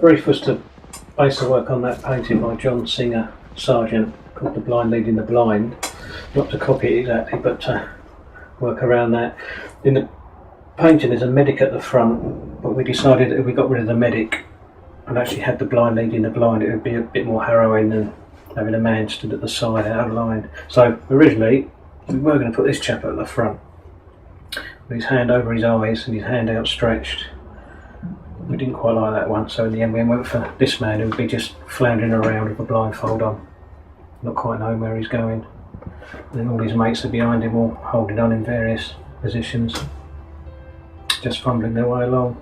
brief was to base the work on that painting by John Singer Sargent called The Blind Leading the Blind. Not to copy it exactly, but to work around that. In the painting there's a medic at the front, but we decided that if we got rid of the medic and actually had the blind leading the blind, it would be a bit more harrowing than having a man stood at the side outlined. So originally we were going to put this chap at the front with his hand over his eyes and his hand outstretched. We didn't quite like that one, so in the end we went for this man who would be just floundering around with a blindfold on, not quite knowing where he's going. And then all his mates are behind him, all holding on in various positions, just fumbling their way along.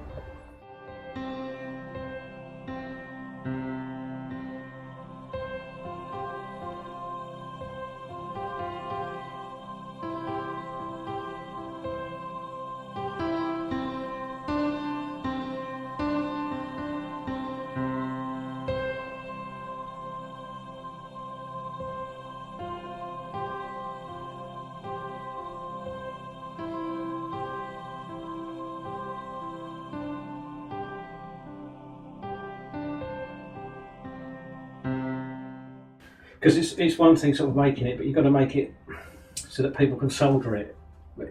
Because it's one thing sort of making it, but you've got to make it so that people can solder it.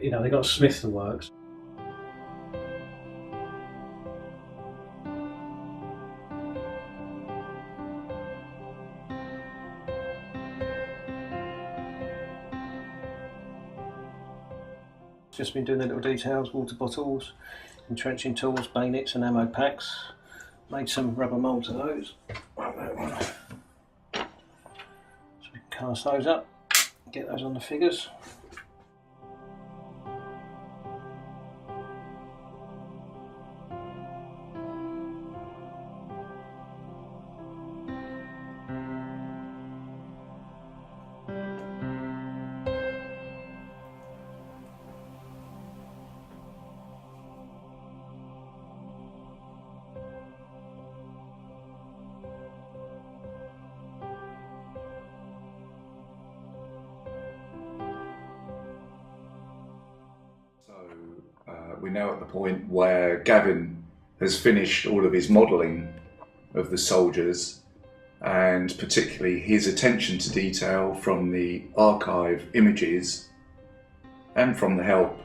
You know, they've got to smith the works. Just been doing the little details, water bottles, entrenching tools, bayonets and ammo packs. Made some rubber moulds of those. Cast those up, get those on the figures. We're now at the point where Gavin has finished all of his modelling of the soldiers, and particularly his attention to detail from the archive images and from the help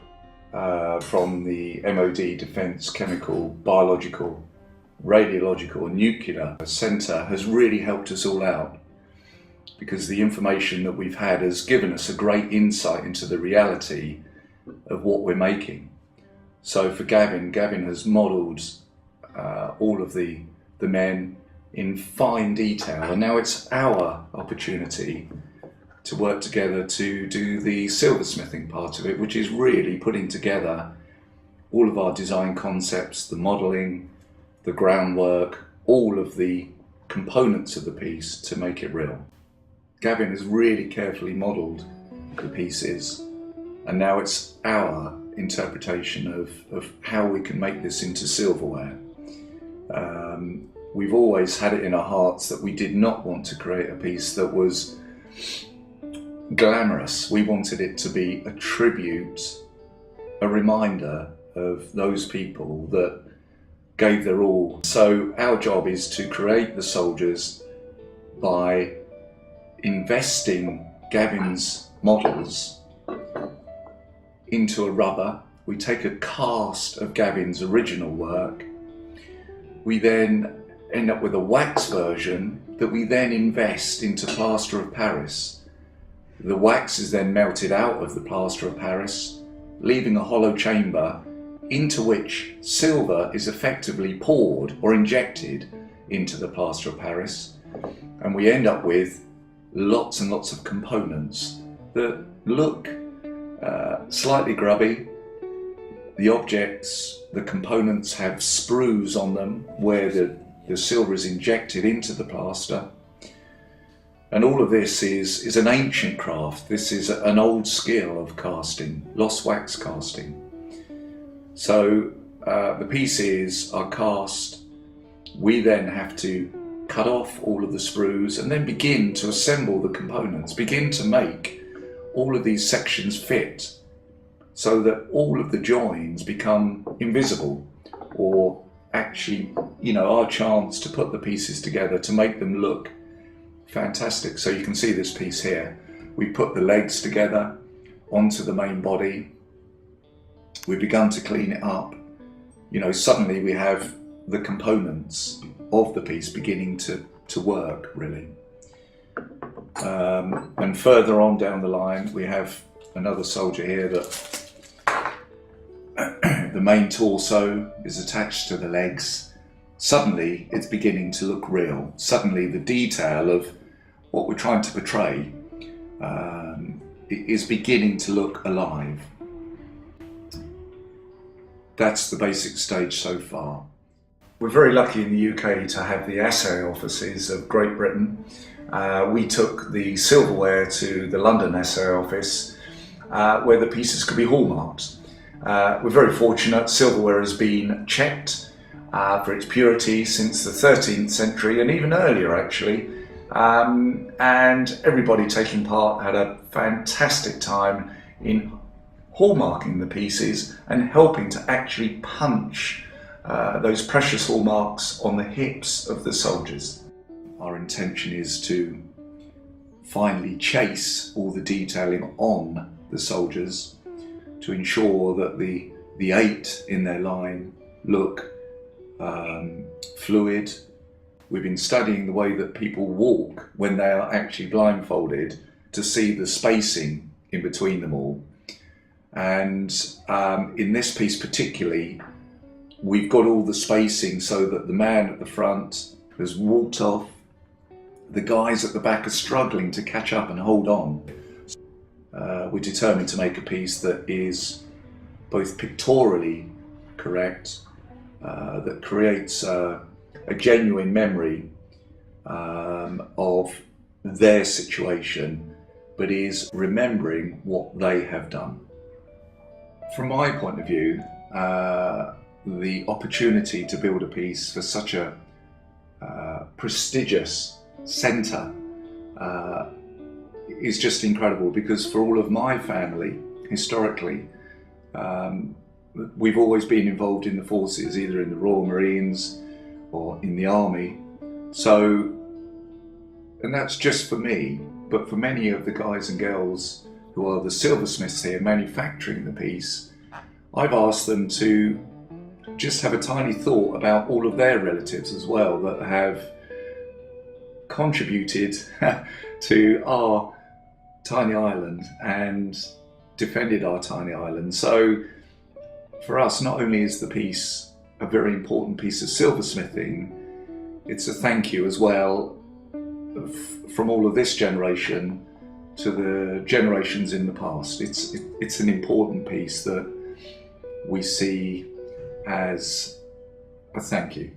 from the MOD Defence Chemical, Biological, Radiological and Nuclear Centre has really helped us all out, because the information that we've had has given us a great insight into the reality of what we're making. So for Gavin has modelled all of the men in fine detail, and now it's our opportunity to work together to do the silversmithing part of it, which is really putting together all of our design concepts, the modelling, the groundwork, all of the components of the piece to make it real. Gavin has really carefully modelled the pieces, and now it's our interpretation of how we can make this into silverware. We've always had it in our hearts that we did not want to create a piece that was glamorous. We wanted it to be a tribute, a reminder of those people that gave their all. So our job is to create the soldiers by investing Gavin's models into a rubber. We take a cast of Gavin's original work. We then end up with a wax version that we then invest into plaster of Paris. The wax is then melted out of the plaster of Paris, leaving a hollow chamber into which silver is effectively poured or injected into the plaster of Paris, and we end up with lots and lots of components that look slightly grubby. The objects, the components have sprues on them where the silver is injected into the plaster. And all of this is an ancient craft. This is an old skill of casting, lost wax casting. So the pieces are cast. We then have to cut off all of the sprues and then begin to assemble the components, begin to make all of these sections fit so that all of the joins become invisible or actually, you know, our chance to put the pieces together to make them look fantastic. So you can see this piece here. We put the legs together onto the main body. We've begun to clean it up. You know, suddenly we have the components of the piece beginning to work, really. And further on down the line, we have another soldier here that the main torso is attached to the legs. Suddenly it's beginning to look real. Suddenly the detail of what we're trying to portray is beginning to look alive. That's the basic stage so far. We're very lucky in the UK to have the assay offices of Great Britain. We took the silverware to the London assay office where the pieces could be hallmarked. We're very fortunate. Silverware has been checked for its purity since the 13th century and even earlier, actually. And everybody taking part had a fantastic time in hallmarking the pieces and helping to actually punch those precious hallmarks on the hips of the soldiers. Our intention is to finally chase all the detailing on the soldiers to ensure that the 8 in their line look fluid. We've been studying the way that people walk when they are actually blindfolded to see the spacing in between them all. And in this piece particularly, we've got all the spacing so that the man at the front has walked off. The guys at the back are struggling to catch up and hold on. We're determined to make a piece that is both pictorially correct, that creates a genuine memory of their situation, but is remembering what they have done. From my point of view, the opportunity to build a piece for such a prestigious centre is just incredible, because for all of my family, historically, we've always been involved in the forces, either in the Royal Marines or in the Army. So, and that's just for me, but for many of the guys and girls who are the silversmiths here manufacturing the piece, I've asked them to just have a tiny thought about all of their relatives as well that have contributed to our tiny island and defended our tiny island. So for us, not only is the piece a very important piece of silversmithing, it's a thank you as well from all of this generation to the generations in the past. It's an important piece that we see as a thank you.